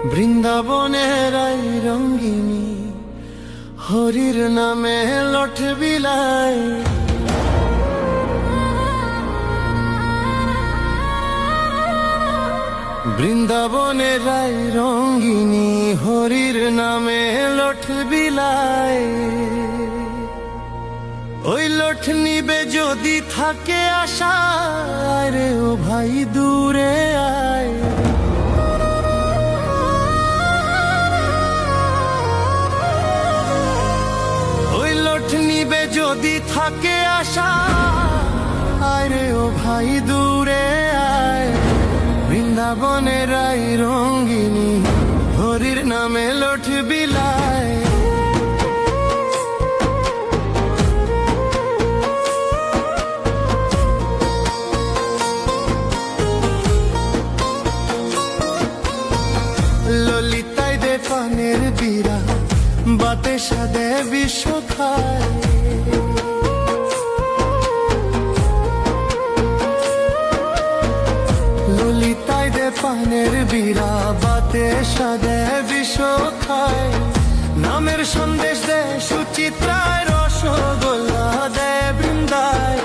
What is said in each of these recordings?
বৃন্দাবনের আই রঙ্গিনী হরির নামে লঠ বিলাই। বৃন্দাবনের আই রঙ্গিনী হরির নামে লঠ বিলাই। ওই লঠ নিবে যদি থাকে আশা রে ও ভাই দূরে আয়। ওই লঠ নিবে যদি থাকে আশা রে ও ভাই দূরে আয়। বৃন্দাবনের আই রঙ্গিনী হরির নামে লঠ বিলায়। ললিতায় দে পানের বীরা বাতে সাদে বিশ্ব খায়। ললিতায় দে পানের বীরা বাতে সাদে বিশ্ব খায়। নামের সন্দেশ দে সুচিত্রায় রসগোল্লা দে বৃন্দায়।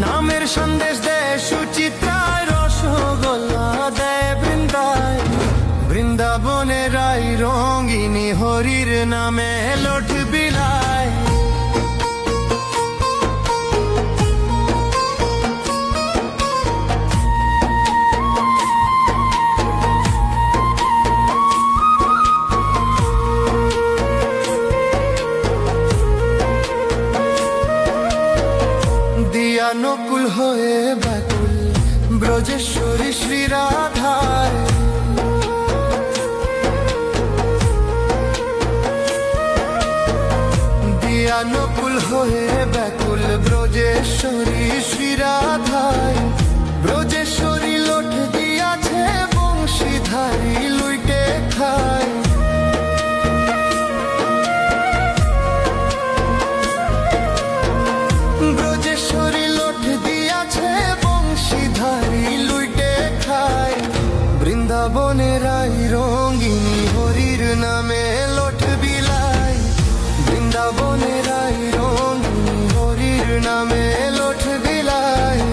নামের সন্দেশ দে সুচিত্রায় রসগোল্লা দে বৃন্দায়। বৃন্দাবনের আই রঙ্গিনী হরির নামে লঠ বিলায়। দিয়া নকুল হয়ে ব্যাকুল ব্রজেশ্বরী শ্রী রাধায়। নকুল হয়ে ব্যাকুল ব্রজেশ্বরী শ্রী রাধায়। ব্রজেশ্বরী লঠ দিয়াছে বংশীধারী লুইটে খায়। ব্রজেশ্বরী লঠ দিয়াছে বংশীধারী লুইটে খায়। বৃন্দাবনের আই রঙ্গিনী হরির নামে লঠ বিলায়। বৃন্দাবনের আই রঙ্গিনী হরির নামে লঠ বিলায়।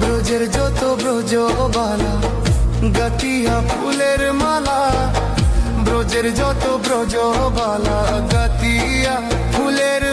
ব্রজের যত ব্রজবালা গাতিয়া ফুলের মালা। ব্রজের যত ব্রজবালা গাতিয়া ফুলের